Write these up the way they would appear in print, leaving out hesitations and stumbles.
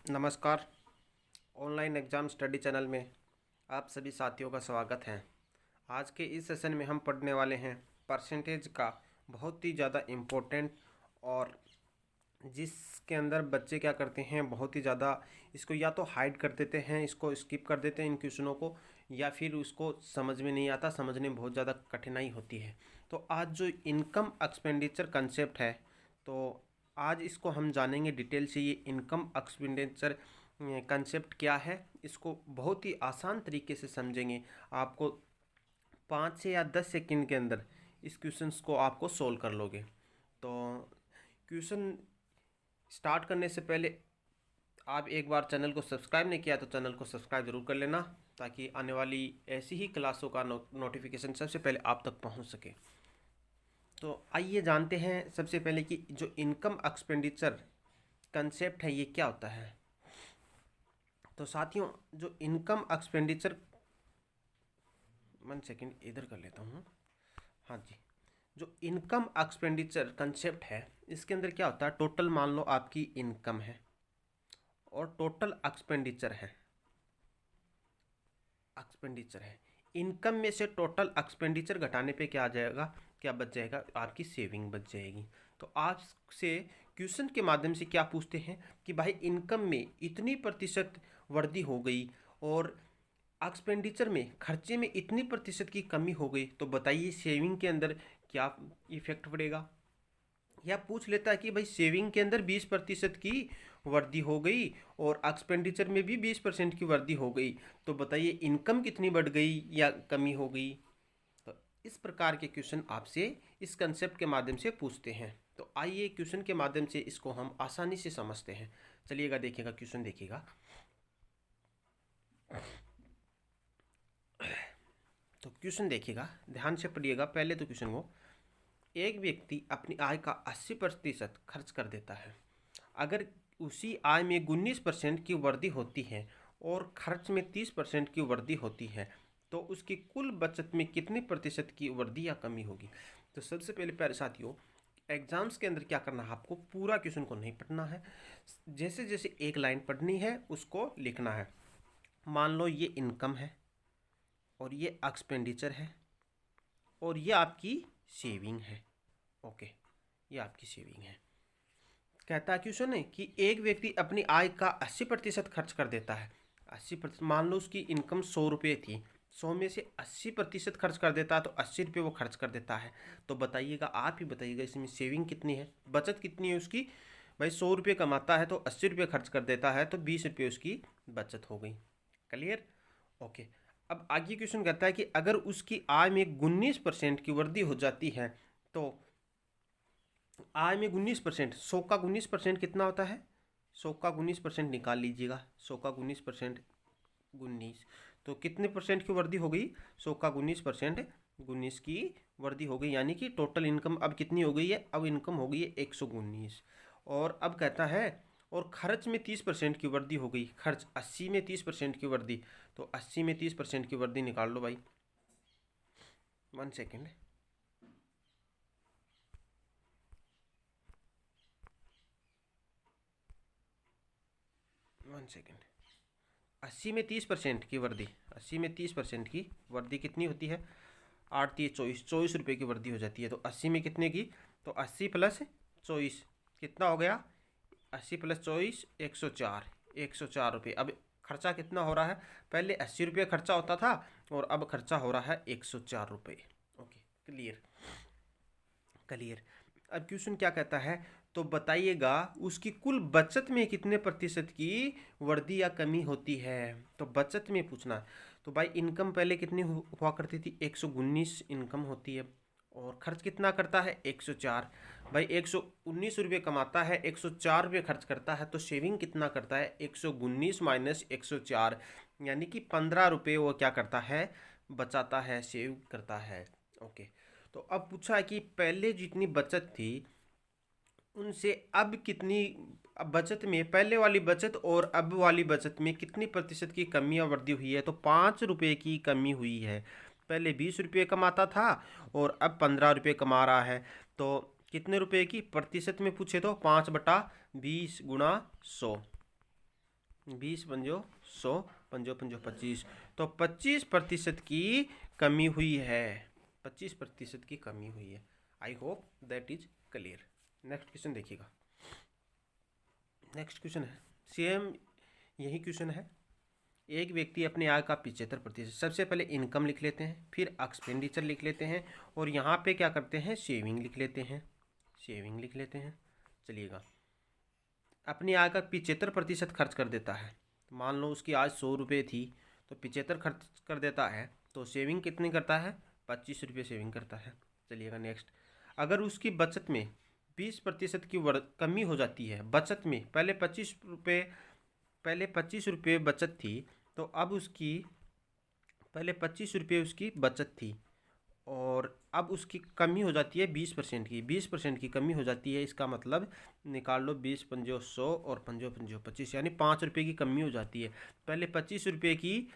नमस्कार। Online exam study channel में आप सभी साथियों का स्वागत है। आज के इस सेशन में हम पढ़ने वाले हैं परसेंटेज का बहुत ही ज़्यादा इम्पोर्टेंट, और जिसके अंदर बच्चे क्या करते हैं, बहुत ही ज़्यादा इसको या तो हाइड कर देते हैं, इसको स्किप कर देते हैं इन क्वेश्चनों को, या फिर उसको समझ में नहीं आता, समझने में बहुत ज़्यादा कठिनाई होती है। तो आज जो इनकम एक्सपेंडिचर कंसेप्ट है, तो आज इसको हम जानेंगे डिटेल से। ये इनकम एक्सपेंडिचर कंसेप्ट क्या है, इसको बहुत ही आसान तरीके से समझेंगे। आपको 5 से या 10 सेकंड के अंदर इस क्वेश्चंस को आपको सोल्व कर लोगे। तो क्वेश्चन स्टार्ट करने से पहले आप एक बार चैनल को सब्सक्राइब नहीं किया तो चैनल को सब्सक्राइब ज़रूर कर लेना, ताकि आने वाली ऐसी ही क्लासों का नोटिफिकेशन सबसे पहले आप तक पहुंच सके। तो आइए जानते हैं सबसे पहले कि जो इनकम एक्सपेंडिचर कंसेप्ट है ये क्या होता है। तो साथियों, जो इनकम एक्सपेंडिचर, 1 सेकेंड इधर कर लेता हूँ। हाँ जी, जो इनकम एक्सपेंडिचर कंसेप्ट है इसके अंदर क्या होता है, टोटल मान लो आपकी इनकम है और टोटल एक्सपेंडिचर है। इनकम में से टोटल एक्सपेंडिचर घटाने पे क्या आ जाएगा, क्या बच जाएगा, आपकी सेविंग बच जाएगी। तो आपसे क्वेश्चन के माध्यम से क्या पूछते हैं कि भाई इनकम में इतनी प्रतिशत वृद्धि हो गई और एक्सपेंडिचर में, खर्चे में इतनी प्रतिशत की कमी हो गई, तो बताइए सेविंग के अंदर क्या इफेक्ट पड़ेगा। या पूछ लेता है कि भाई सेविंग के अंदर 20% की वृद्धि हो गई और एक्सपेंडिचर में भी 20% की वृद्धि हो गई, तो बताइए इनकम कितनी बढ़ गई या कमी हो गई। तो इस प्रकार के क्वेश्चन आपसे इस कंसेप्ट के माध्यम से पूछते हैं। तो आइए क्वेश्चन के माध्यम से इसको हम आसानी से समझते हैं। चलिएगा, देखिएगा, क्वेश्चन देखिएगा। तो क्वेश्चन देखिएगा, ध्यान से पढ़िएगा पहले तो क्वेश्चन को। एक व्यक्ति अपनी आय का 80% खर्च कर देता है। अगर उसी आय में 19% की वृद्धि होती है और खर्च में 30% की वृद्धि होती है, तो उसकी कुल बचत में कितनी प्रतिशत की वृद्धि या कमी होगी। तो सबसे पहले प्यारे साथियों, एग्जाम्स के अंदर क्या करना है, आपको पूरा क्वेश्चन को नहीं पढ़ना है, जैसे जैसे एक लाइन पढ़नी है उसको लिखना है। मान लो ये इनकम है और ये एक्सपेंडिचर है और ये आपकी सेविंग है। ओके, ये आपकी सेविंग है। कहता है क्वेश्चन है कि एक व्यक्ति अपनी आय का 80% खर्च कर देता है। 80%, मान लो उसकी इनकम 100 रुपये थी, 100 में से 80% खर्च कर देता है, तो 80 रुपये वो खर्च कर देता है। तो बताइएगा, आप ही बताइएगा, इसमें सेविंग कितनी है, बचत कितनी है उसकी। भाई 100 रुपये कमाता है तो 80 रुपये खर्च कर देता है, तो 20 रुपये उसकी बचत हो गई। क्लियर। ओके। अब आगे क्वेश्चन कहता है कि अगर उसकी आय में 19% की वृद्धि हो जाती है, तो आय में 19%, 100 का 19% कितना होता है, 100 का 19% निकाल लीजिएगा। 100 का 19% 19, तो कितने परसेंट की वृद्धि हो गई, 100 का 19% 19 की वृद्धि हो गई। यानी कि टोटल इनकम अब कितनी हो गई है, अब इनकम हो गई है 119। और अब कहता है और खर्च में 30% की वृद्धि हो गई। खर्च 80 में 30% की वृद्धि, तो 80 में 30% की वृद्धि निकाल लो भाई। 1 सेकेंड, 1 सेकेंड। 80 में 30% की वृद्धि, 80 में 30% की वृद्धि कितनी होती है, 8 × 3 = 24, 24 रुपये की वृद्धि हो जाती है। तो 80 में कितने की, तो 80 + 24 कितना हो गया, 80 + 24 104, 104 रुपये। अब खर्चा कितना हो रहा है, पहले 80 रुपये खर्चा होता था और अब खर्चा हो रहा है 104 रुपये। Okay, clear, clear. अब क्वेश्चन क्या कहता है, तो बताइएगा उसकी कुल बचत में कितने प्रतिशत की वृद्धि या कमी होती है। तो बचत में पूछना है। तो भाई इनकम पहले कितनी हुआ करती थी, 119 इनकम होती है, और खर्च कितना करता है 104। भाई 119 रुपये कमाता है, 104 रुपये खर्च करता है, तो सेविंग कितना करता है, 119 - 104, यानी कि 15 रुपये वो क्या करता है, बचाता है, सेव करता है। ओके। तो अब पूछा है कि पहले जितनी बचत थी उनसे अब कितनी, अब बचत में पहले वाली बचत और अब वाली बचत में कितनी प्रतिशत की कमी या वृद्धि हुई है। तो 5 रुपये की कमी हुई है। पहले 20 रुपये कमाता था और अब 15 रुपये कमा रहा है। तो कितने रुपए की प्रतिशत में पूछे तो 5/20 × 100। 20 पंजो 100, पंजो पंजो 25, तो 25% की कमी हुई है, 25% की कमी हुई है। I hope that is clear. Next question देखिएगा। नेक्स्ट क्वेश्चन है सेम यही क्वेश्चन है। एक व्यक्ति अपने आय का 75%, सबसे पहले इनकम लिख लेते हैं, फिर एक्सपेंडिचर लिख लेते हैं, और यहाँ पे क्या करते हैं, सेविंग लिख लेते हैं, सेविंग लिख लेते हैं। चलिएगा, अपनी आय का 75% खर्च कर देता है। मान लो उसकी आय 100 रुपये थी, तो 75 खर्च कर देता है, तो सेविंग कितनी करता है, 25 रुपये सेविंग करता है। चलिएगा नेक्स्ट, अगर उसकी बचत में 20% की कमी हो जाती है, बचत में पहले 25 रुपये बचत थी, तो अब उसकी पहले 25 रुपये उसकी बचत थी, और अब उसकी कमी हो जाती है 20% की, 20% की कमी हो जाती है। इसका मतलब निकाल लो, 20 पंजो 100 और पंजो पंजो 25, यानी 5 रुपये की कमी हो जाती है। पहले 25 रुपये की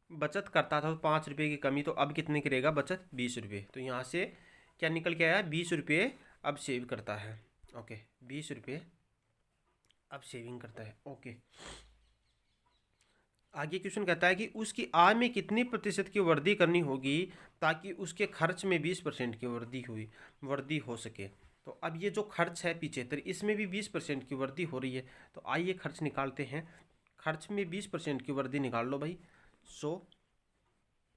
बचत करता था, तो 5 रुपये की कमी, तो अब कितने करेगा बचत, 20 रुपये। तो यहाँ से क्या निकल के आया, 20 रुपये अब सेव करता है। ओके, 20 रुपये अब सेविंग करता है। ओके, आगे क्वेश्चन कहता है कि उसकी आय में कितनी प्रतिशत की वृद्धि करनी होगी ताकि उसके खर्च में 20% की वृद्धि हो सके। तो अब ये जो खर्च है 75, इसमें भी 20% की वृद्धि हो रही है। तो आइए खर्च निकालते हैं। खर्च में 20% की वृद्धि निकाल लो भाई। 100,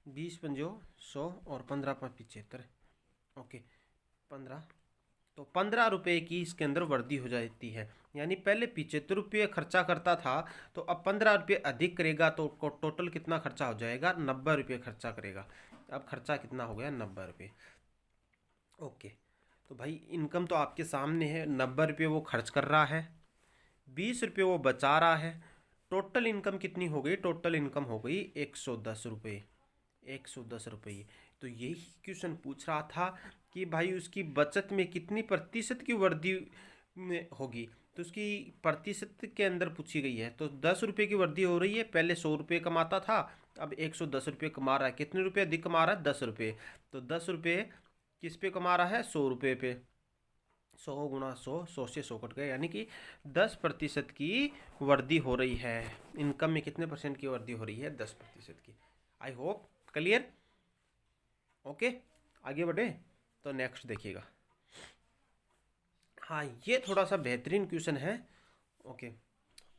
20 पंजो 100 और 15 पर 75। ओके, 15, तो 15 रुपये की इसके अंदर वृद्धि हो जाती है। यानी पहले 75 रुपये खर्चा करता था, तो अब 15 रुपये अधिक करेगा, तो टोटल कितना खर्चा हो जाएगा, 90 रुपये खर्चा करेगा। अब खर्चा कितना हो गया, 90 रुपये। ओके, तो भाई इनकम तो आपके सामने है, 90 रुपये वो खर्च कर रहा है, 20 रुपये वो बचा रहा है। टोटल इनकम कितनी हो गई, टोटल इनकम हो गई 110 रुपये, 110 रुपये। तो यही क्वेश्चन पूछ रहा था कि भाई उसकी बचत में कितनी प्रतिशत की वृद्धि में होगी। तो उसकी प्रतिशत के अंदर पूछी गई है, तो 10 रुपये की वृद्धि हो रही है। पहले 100 रुपये कमाता था, अब 110 रुपये कमा रहा है। कितने रुपये अधिक कमा रहा है, 10 रुपये। तो 10 रुपये किस पे कमा रहा है, 100 रुपये पे। 100 गुणा 100, 100 से 100 कट गए, यानी कि 10% की वृद्धि हो रही है। इनकम में कितने परसेंट की वृद्धि हो रही है, 10% की। I hope clear. ओके, आगे बढ़े तो नेक्स्ट देखिएगा। हाँ, ये थोड़ा सा बेहतरीन क्वेश्चन है। ओके,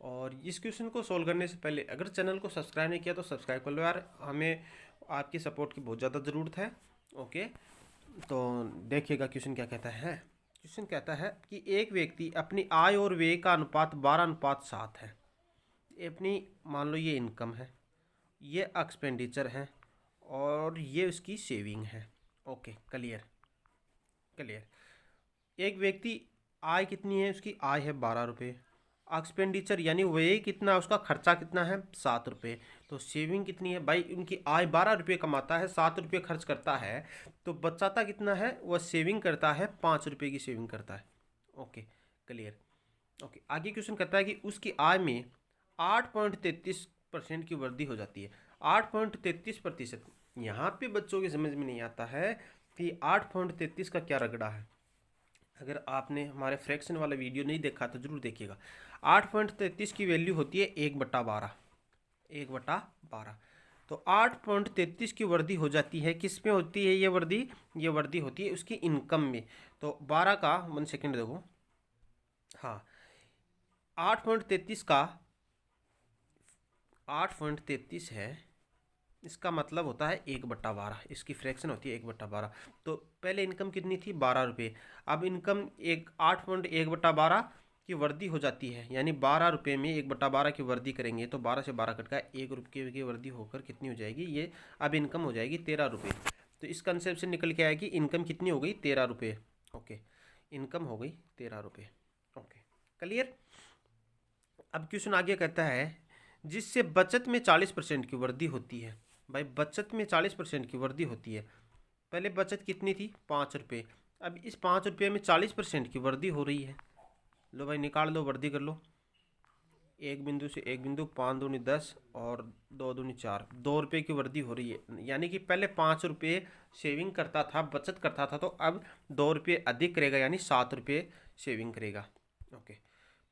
और इस क्वेश्चन को सोल्व करने से पहले अगर चैनल को सब्सक्राइब नहीं किया तो सब्सक्राइब कर लो यार, हमें आपकी सपोर्ट की बहुत ज़्यादा ज़रूरत है। ओके, तो देखिएगा क्वेश्चन क्या कहता है। क्वेश्चन कहता है कि एक व्यक्ति अपनी आय और व्यय का अनुपात 12:7 है। अपनी मान लो ये इनकम है, ये एक्सपेंडिचर है, और ये उसकी सेविंग है। Okay, clear clear. एक व्यक्ति आय कितनी है, उसकी आय है 12 रुपये, एक्सपेंडिचर यानी व्यय कितना, उसका खर्चा कितना है, 7 रुपये। तो सेविंग कितनी है भाई, उनकी आय 12 रुपये कमाता है, 7 रुपये खर्च करता है, तो बचाता कितना है, वह सेविंग करता है 5 रुपये की सेविंग करता है। Okay, clear. ओके, आगे क्वेश्चन कहता है कि उसकी आय में 8.33% की वृद्धि हो जाती है। 8.33%, यहाँ पे बच्चों की समझ में नहीं आता है कि 8.33 का क्या रगड़ा है। अगर आपने हमारे फ्रैक्शन वाला वीडियो नहीं देखा तो जरूर देखिएगा। 8.33 की वैल्यू होती है 1/12, 1/12। तो 8.33 की वृद्धि हो जाती है, किस में होती है ये वृद्धि, ये वृद्धि होती है उसकी इनकम में। तो 12 का 1 सेकेंड देखो, हाँ 8.33 का 8.33 है, इसका मतलब होता है 1/12, इसकी फ्रैक्शन होती है 1/12। तो पहले इनकम कितनी थी, 12 रुपये, अब इनकम 8.1/12 की वृद्धि हो जाती है, यानी 12 रुपये में 1/12 की वृद्धि करेंगे तो 12 से 12 कट का 1 रुपये की वृद्धि होकर कितनी हो जाएगी, ये अब इनकम हो जाएगी 13 रुपये। तो इस कंसेप्ट से निकल के आया कि इनकम कितनी हो गई, 13 रुपये। ओके, इनकम हो गई 13 रुपये। Okay, clear. अब क्वेश्चन आगे कहता है जिससे बचत में 40% की वृद्धि होती है। भाई बचत में 40% की वृद्धि होती है। पहले बचत कितनी थी, 5 रुपये, अब इस 5 रुपये में 40% की वृद्धि हो रही है। लो भाई निकाल लो, वृद्धि कर लो, एक बिंदु से एक बिंदु, 5 दूनी 10 और 2 दूनी 4, 2 रुपये की वृद्धि हो रही है। यानी कि पहले 5 रुपये सेविंग करता था, बचत करता था, तो अब 2 रुपये अधिक करेगा, यानी 7 रुपये सेविंग करेगा। ओके,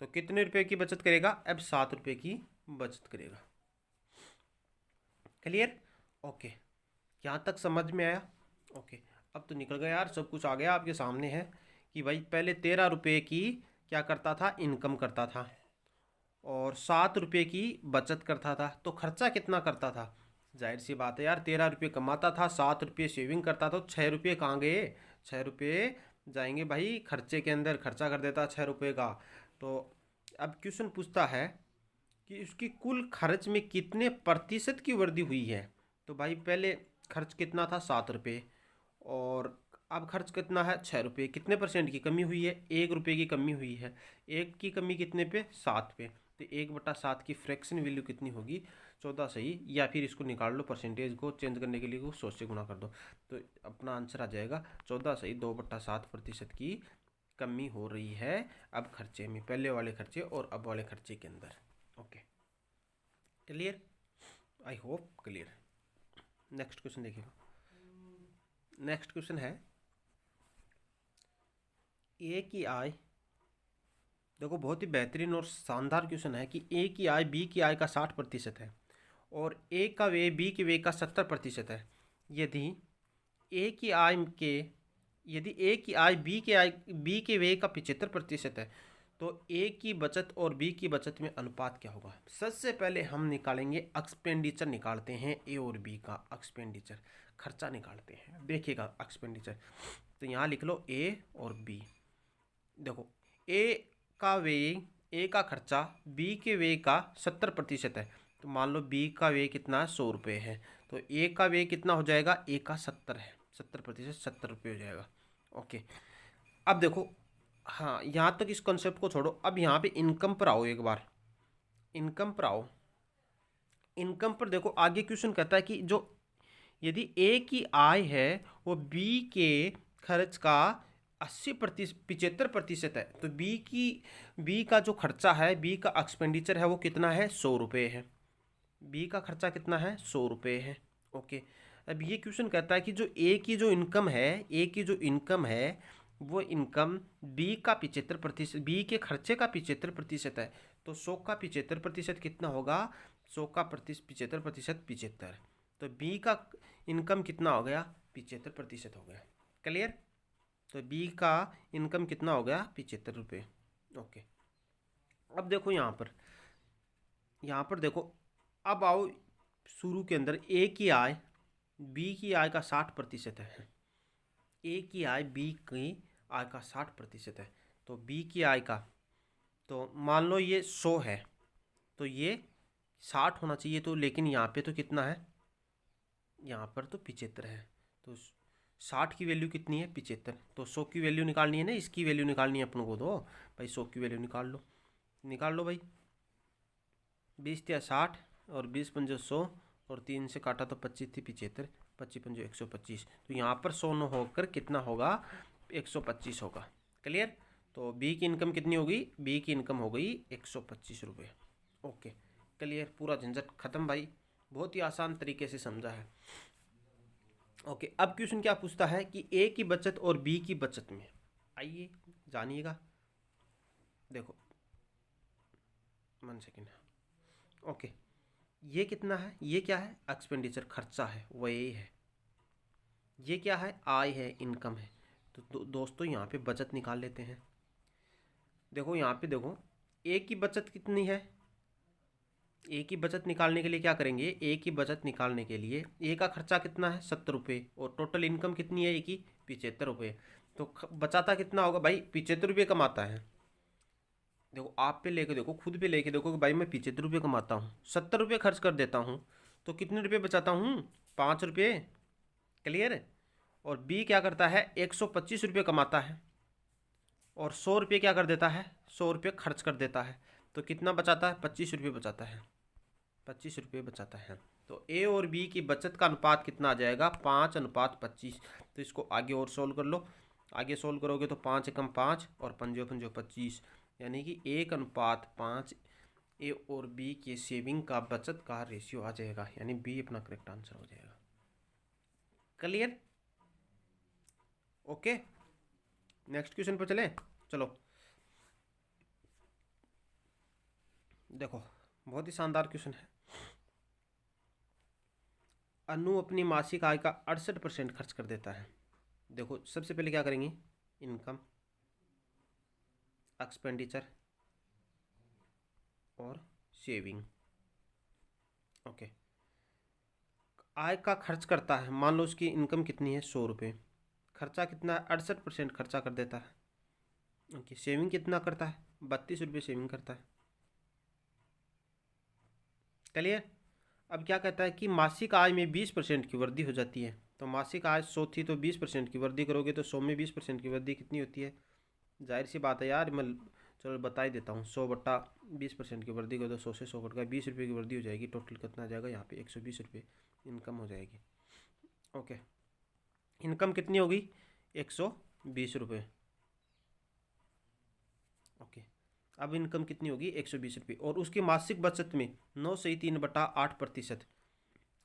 तो कितने रुपये की बचत करेगा, अब 7 रुपये की बचत करेगा। क्लियर? ओके, यहाँ तक समझ में आया? ओके, अब तो निकल गया यार, सब कुछ आ गया आपके सामने है कि भाई पहले 13 रुपये की क्या करता था, इनकम करता था, और 7 रुपये की बचत करता था, तो खर्चा कितना करता था? जाहिर सी बात है यार, 13 रुपये कमाता था, 7 रुपये सेविंग करता था, तो 6 रुपये कहाँ गए? 6 रुपये जाएंगे भाई खर्चे के अंदर, खर्चा कर देता 6 रुपये का। तो अब क्वेश्चन पूछता है कि उसकी कुल खर्च में कितने प्रतिशत की वृद्धि हुई है। तो भाई पहले खर्च कितना था, 7 रुपये, और अब खर्च कितना है, 6 रुपये। कितने परसेंट की कमी हुई है? 1 रुपये की कमी हुई है। एक की कमी कितने पे? 7 पे। तो 1/7 की फ्रैक्शन वैल्यू कितनी होगी? 14 सही, या फिर इसको निकाल लो, परसेंटेज को चेंज करने के लिए को 100 से गुना कर दो, तो अपना आंसर आ जाएगा 14 सही। 2/7% की कमी हो रही है अब खर्चे में, पहले वाले खर्चे और अब वाले खर्चे के अंदर। Okay, clear? I hope clear. Next question देखिएगा। नेक्स्ट क्वेश्चन है ए की आय। देखो बहुत ही बेहतरीन और शानदार क्वेश्चन है कि ए की आय बी की आय का 60% है और ए का व्यय बी के व्यय का 70% है। यदि ए की आय के यदि ए की आय बी के व्यय का 75% है, तो ए की बचत और बी की बचत में अनुपात क्या होगा? सबसे पहले हम निकालेंगे एक्सपेंडिचर, निकालते हैं ए और बी का एक्सपेंडिचर, खर्चा निकालते हैं। देखिएगा एक्सपेंडिचर, तो यहाँ लिख लो ए और बी। देखो ए का व्यय, ए का खर्चा बी के व्यय का 70% है, तो मान लो बी का व्यय कितना, 100 रुपये है, तो ए का व्यय कितना हो जाएगा, ए का 70 है, 70%, 70 रुपये हो जाएगा। ओके, अब देखो, हाँ यहाँ तक इस कॉन्सेप्ट को छोड़ो, अब यहाँ पे इनकम पर आओ, एक बार इनकम पर आओ। इनकम पर देखो आगे क्वेश्चन कहता है कि जो यदि ए की आय है वो बी के खर्च का 75% है, तो बी का जो खर्चा है, बी का एक्सपेंडिचर है वो कितना है, 100 रुपये है। बी का खर्चा कितना है, 100 रुपये है। ओके, अब ये क्वेश्चन कहता है कि जो ए की जो इनकम है, ए की जो इनकम है वो इनकम बी का 75%, बी के खर्चे का 75% है, तो 100 का 75% कितना होगा, 100 का 75%, 75, तो बी का इनकम कितना हो गया, 75% हो गया। क्लियर? तो बी का इनकम कितना हो गया, 75 रुपये। ओके, अब देखो यहाँ पर देखो, अब आओ शुरू के अंदर, ए की आय बी की आय का 60% है, ए की आय बी की आय का 60% है, तो बी की आय का, तो मान लो ये 100 है, तो ये 60 होना चाहिए, तो लेकिन यहाँ पे तो कितना है, यहाँ पर तो 75 है, तो 60 की वैल्यू कितनी है, 75, तो 100 की वैल्यू निकालनी है ना, इसकी वैल्यू निकालनी है अपन को, तो भाई 100 की वैल्यू निकाल लो भाई। 20 या 60 और 20 पंजे 100 और 3 से काटा तो 25 थी, 75, 25 पंजे 125, तो यहाँ पर 100 न होकर कितना होगा, 125 होगा। क्लियर? तो बी की इनकम कितनी होगी, बी की इनकम हो गई 125 रुपये। ओके, क्लियर, पूरा झंझट खत्म भाई, बहुत ही आसान तरीके से समझा है। ओके, अब क्वेश्चन क्या पूछता है कि ए की बचत और बी की बचत में, आइए जानिएगा। देखो 1 सेकेंड। ओके, ये कितना है, ये क्या है, एक्सपेंडिचर, खर्चा है, वो यही है। ये क्या है, आय है, इनकम है। तो दोस्तों यहाँ पे बचत निकाल लेते हैं। देखो यहाँ पे देखो, ए की बचत कितनी है, ए की बचत निकालने के लिए क्या करेंगे, ए की बचत निकालने के लिए ए का खर्चा कितना है, 70 रुपये, और टोटल इनकम कितनी है ए की, 75 रुपये, तो बचाता कितना होगा भाई, 75 रुपये कमाता है। देखो आप पे लेके देखो, खुद पे लेके देखो कि भाई मैं 75 रुपये कमाता हूँ, 70 रुपये खर्च कर देता हूँ, तो कितने रुपये बचाता हूँ, 5 रुपये। क्लियर? और बी क्या करता है, 125 रुपये कमाता है और 100 रुपये क्या कर देता है, 100 रुपये खर्च कर देता है, तो कितना बचाता है, 25 रुपये बचाता है, 25 रुपये बचाता है। तो ए और बी की बचत का अनुपात कितना आ जाएगा, 5:25। तो इसको आगे और सोल्व कर लो, आगे सोल्व करोगे तो 5 एकम 5 और पंजो पंजो 25, यानी कि 1:5 ए और बी के सेविंग का बचत का रेशियो आ जाएगा, यानी बी अपना करेक्ट आंसर हो जाएगा। क्लियर? ओके, नेक्स्ट क्वेश्चन पर चले, चलो। देखो बहुत ही शानदार क्वेश्चन है। अनु अपनी मासिक आय का 68% खर्च कर देता है। देखो सबसे पहले क्या करेंगे, इनकम, एक्सपेंडिचर और सेविंग। ओके, आय का खर्च करता है, मान लो उसकी इनकम कितनी है 100 रुपये, खर्चा कितना है 68% खर्चा कर देता है। ओके, सेविंग कितना करता है 32 रुपये सेविंग करता है। क्लियर। अब क्या कहता है कि मासिक आय में 20% की वृद्धि हो जाती है। तो मासिक आय 100 थी तो 20% की वृद्धि करोगे तो 100 में 20% की वृद्धि कितनी होती है, जाहिर सी बात है यार, मैं चलो बता ही देता हूँ। 100/20% की वृद्धि को तो 100 से 100 कट गया, 20 रुपये की वृद्धि हो जाएगी। टोटल कितना आ जाएगा यहाँ पे 120 रुपये इनकम हो जाएगी। ओके, इनकम कितनी होगी 120 रुपये। ओके, अब इनकम कितनी होगी 120 रुपये, और उसकी मासिक बचत में 9 से ही 3/8%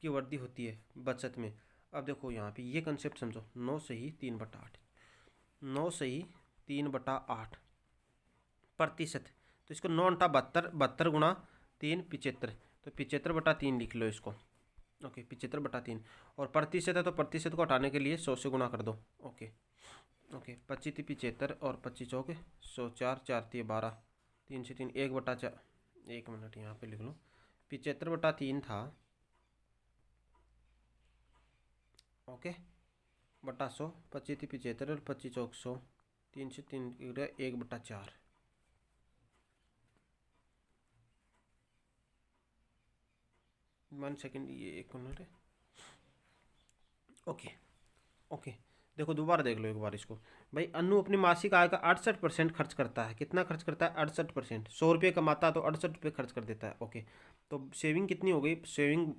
की वृद्धि होती है बचत में। अब देखो यहाँ पे ये कंसेप्ट समझो, 9 से ही 3/8, 9 से ही 3/8%। तो इसको 9×72, 72 गुणा 3 75, तो 75/3 लिख लो इसको। ओके, 75/3, और प्रतिशत है तो प्रतिशत को हटाने के लिए 100 से गुणा कर दो। ओके ओके, 25×3 = 75 और 25×4 = 100, 4 4 × 12, 3 से 3 1/4, 1 मिनट यहाँ पे लिख लो, 75/3 था। ओके, बटा 100, 25×3 = 75 और 25×4 = 100, 3 से 3 1/4। वन सेकेंड, ये 1 मिनट है। ओके ओके, देखो दोबारा देख लो एक बार इसको। भाई अनु अपनी मासिक आय का 68% खर्च करता है। कितना खर्च करता है 68%। 100 रुपये कमाता है तो 68 रुपये खर्च कर देता है। ओके, तो सेविंग कितनी हो गई, सेविंग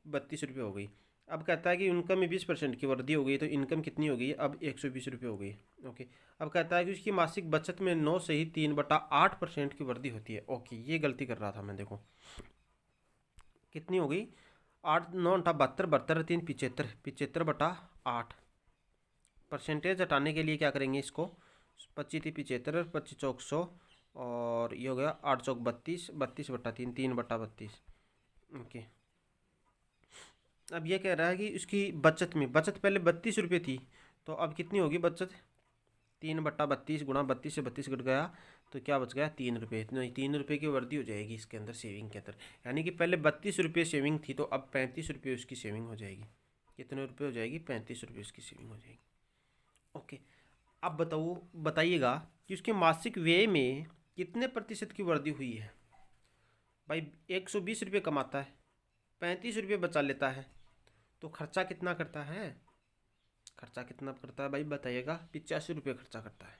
32 रुपये हो गई। अब कहता है कि इनकम में 20% की वृद्धि हो गई, तो इनकम कितनी हो गई अब 120 रुपये हो गई। ओके, अब कहता है कि उसकी मासिक बचत में 9 से ही 3/8% की वृद्धि होती है। ओके, ये गलती कर रहा था मैं, देखो कितनी हो गई 8 9 × 72, 72 3 75, 75/8। परसेंटेज हटाने के लिए क्या करेंगे इसको, 25×3 = 75, 25×4 = 100, और ये हो गया 8×4 = 32, 32/3, 3/32। ओके, अब ये कह रहा है कि उसकी बचत में, बचत पहले 32 रुपये थी, तो अब कितनी होगी बचत, 3/32 गुणा 32 से 32 कट गया, तो क्या बच गया 3 रुपये। इतना 3 रुपये की वृद्धि हो जाएगी इसके अंदर, सेविंग के अंदर। यानी कि पहले 32 रुपये सेविंग थी, तो अब 35 रुपये उसकी सेविंग हो जाएगी। कितने रुपये हो जाएगी 35 रुपये उसकी सेविंग हो जाएगी। ओके, अब बताइएगा कि उसके मासिक व्यय में कितने प्रतिशत की वृद्धि हुई है। भाई 120 रुपये कमाता है, 35 रुपये बचा लेता है, तो खर्चा कितना करता है, खर्चा कितना करता है भाई बताइएगा, 85 रुपये खर्चा करता है।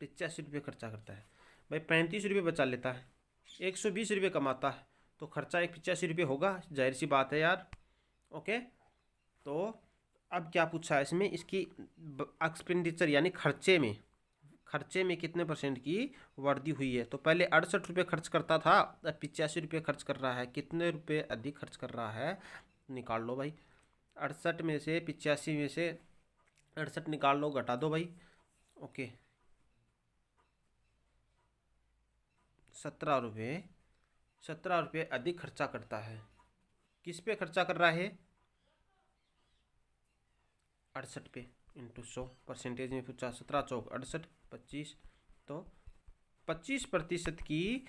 85 रुपये खर्चा करता है। भाई 35 रुपये बचा लेता है, 120 रुपये कमाता है, तो खर्चा एक 85 रुपये होगा, जाहिर सी बात है यार। ओके, तो अब क्या पूछा है इसमें, इसकी एक्सपेंडिचर यानी खर्चे में कितने परसेंट की वृद्धि हुई है। तो पहले 68 रुपये खर्च करता था, अब 85 रुपये खर्च कर रहा है। कितने रुपये अधिक खर्च कर रहा है, निकाल लो भाई। 68 में से 85 में से 68 निकाल लो, घटा दो भाई। ओके, 17 रुपये अधिक खर्चा करता है। किस पे खर्चा कर रहा है, 68 पे, इंटू 100, परसेंटेज में पूछा, 17×4 = 68, 25, तो 25% की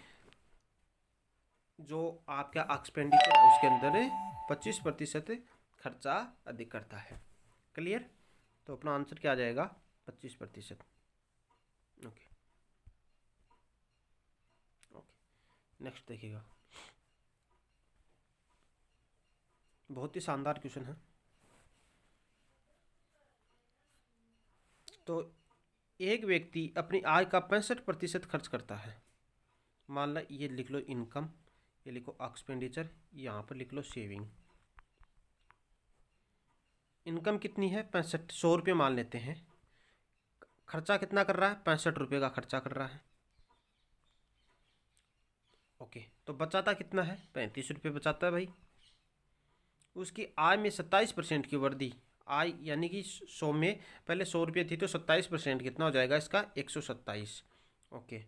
जो आपका एक्सपेंडिचर है उसके अंदर 25% खर्चा अधिक करता है। क्लियर, तो अपना आंसर क्या आ जाएगा 25%। ओके ओके, नेक्स्ट देखिएगा, बहुत ही शानदार क्वेश्चन है। तो एक व्यक्ति अपनी आय का 65% खर्च करता है। मान लो ये लिख लो इनकम, ये लिखो एक्सपेंडिचर, यहाँ पर लिख लो सेविंग। इनकम कितनी है 65, 100 रुपये मान लेते हैं। खर्चा कितना कर रहा है 65 रुपये का खर्चा कर रहा है। ओके, तो बचाता कितना है 35 रुपये बचाता है भाई। उसकी आय में 27% की वृद्धि, आय यानी कि 100 में पहले 100 रुपये थी, तो 27% कितना हो जाएगा इसका 127। ओके,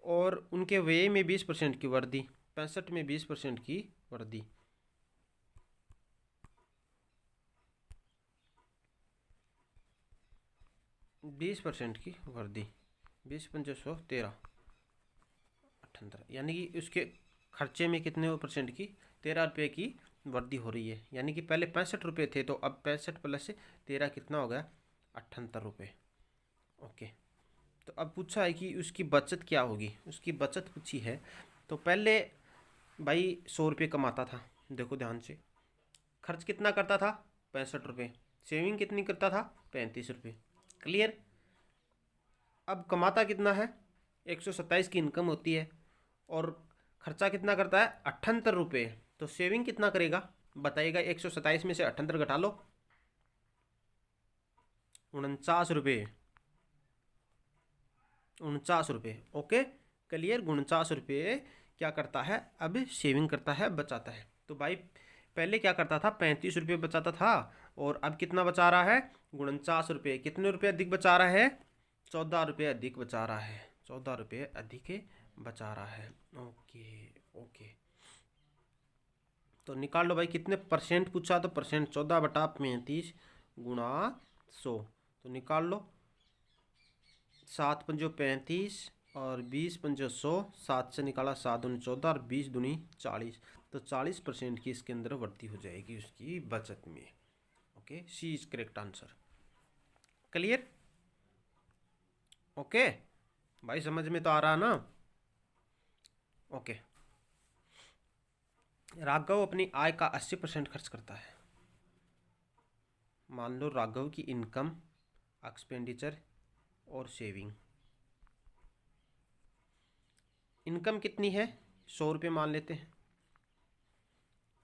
और उनके व्यय में 20% की वृद्धि, 65 में 20% की वृद्धि। बीस परसेंट की वृद्धि, 20×5 13, 78, यानी कि उसके खर्चे में कितने परसेंट की, 13 रुपये की वृद्धि हो रही है। यानी कि पहले 65 रुपये थे, तो अब 65 + 13 कितना हो गया, 78 रुपये। ओके, तो अब पूछा है कि उसकी बचत क्या होगी, उसकी बचत पूछी है। तो पहले भाई 100 रुपये कमाता था, देखो ध्यान से, खर्च कितना करता था, 65 रुपये, सेविंग कितनी करता था, 35 रुपये। क्लियर। अब कमाता कितना है, 127 की इनकम होती है, और खर्चा कितना करता है, 78 रुपये। तो सेविंग कितना करेगा बताइएगा, 127 में से 78 घटा लो, 49 रुपये, 49 रुपये। Okay, clear. 49 रुपये क्या करता है, अब सेविंग करता है, बचाता है। तो भाई पहले क्या करता था, 35 रुपये बचाता था, और अब कितना बचा रहा है, 49 रुपये। कितने रुपये अधिक बचा रहा है, 14 रुपये अधिक बचा रहा है, 14 रुपये अधिक बचा रहा है। ओके ओके, तो निकाल लो भाई, कितने परसेंट पूछा, तो परसेंट 14/35 गुणा 100। तो निकाल लो, 7×5 = 35 और 20×100, 7 से निकाला, 7×2 = 14 और 20×2 = 40। तो 40% की इसके अंदर वृद्धि हो जाएगी उसकी बचत में। Okay, C is correct answer. Clear. Okay भाई, समझ में तो आ रहा ना। ओके, राघव अपनी आय का 80% खर्च करता है। मान लो राघव की इनकम, एक्सपेंडिचर और सेविंग। इनकम कितनी है, 100 रुपये मान लेते हैं।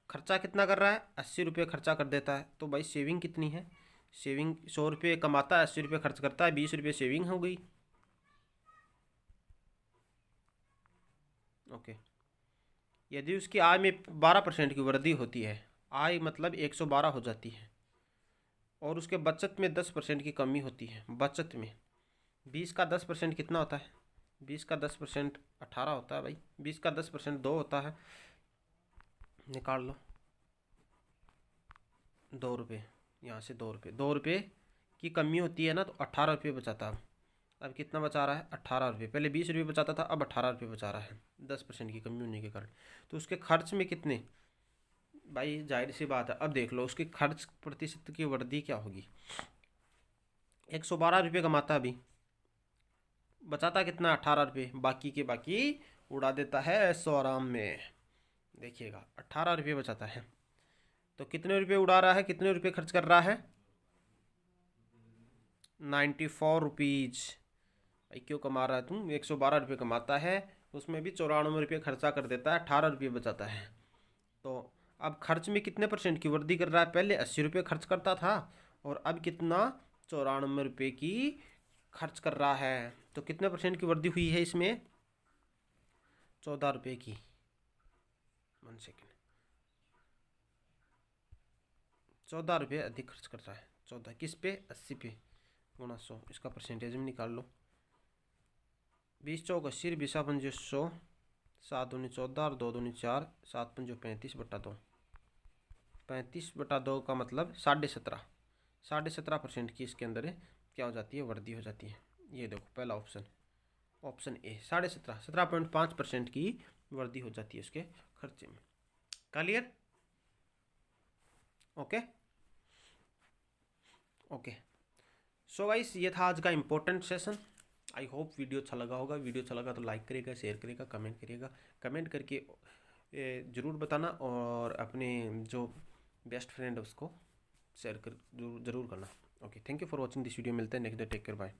खर्चा कितना कर रहा है, 80 रुपये खर्चा कर देता है। तो भाई सेविंग कितनी है, सेविंग 100 रुपये कमाता है, 80 रुपये खर्च करता है, 20 रुपये सेविंग हो गई। ओके, यदि उसकी आय में 12% की वृद्धि होती है, आय मतलब 112 हो जाती है, और उसके बचत में 10% की कमी होती है। बचत में 20 का 10% कितना होता है, 20 का 10% 18 होता है भाई, 20 का 10% 2 होता है। निकाल लो, 2 रुपये, यहाँ से 2 रुपये, 2 रुपये की कमी होती है ना, तो 18 रुपये बचाता है। अब कितना बचा रहा है, 18 रुपये। पहले 20 रुपये बचाता था, अब 18 रुपये बचा रहा है, 10% की कमी होने के कारण। तो उसके खर्च में कितने, भाई जाहिर सी बात है, अब देख लो उसके खर्च प्रतिशत की वृद्धि क्या होगी। 112 रुपये कमाता है अभी, बचाता कितना, 18 रुपये, बाकी के बाकी उड़ा देता है ऐसो आराम में। देखिएगा 18 रुपये बचाता है, तो कितने रुपये उड़ा रहा है, कितने रुपये खर्च कर रहा है, 94 रुपीज़। भाई क्यों कमा रहा है तुम, 112 रुपये कमाता है, उसमें भी 94 रुपये खर्चा कर देता है, 18 रुपये बचाता है। तो अब खर्च में कितने परसेंट की वृद्धि कर रहा है, पहले 80 रुपये खर्च करता था, और अब कितना, 94 रुपये की खर्च कर रहा है। तो कितने परसेंट की वृद्धि हुई है इसमें, 14 रुपये की। 1 सेकेंड, 14 रुपये अधिक खर्च कर रहा है, 14 किस पे, 80 पे, गुणा 100, इसका परसेंटेज में निकाल लो। 20 चौक 80, 20 पंजे 100, 7 दूनी 14 और 2 दूनी 4, 7 पंजो 35/2, 35/2 का मतलब 17.5, 17.5% की इसके अंदर क्या हो जाती है, वृद्धि हो जाती है। ये देखो पहला ऑप्शन, ऑप्शन ए 17.5, 17.5% की वृद्धि हो जाती है उसके खर्चे में। Clear. Okay okay, so guys ये था आज का important session. I hope video अच्छा लगा होगा। वीडियो अच्छा लगा तो लाइक करिएगा, शेयर करिएगा, कमेंट करिएगा। कमेंट करके ज़रूर बताना, और अपने जो बेस्ट फ्रेंड है उसको शेयर कर ज़रूर करना। Okay, thank you for watching this video. मिलते हैं next day, take care, bye.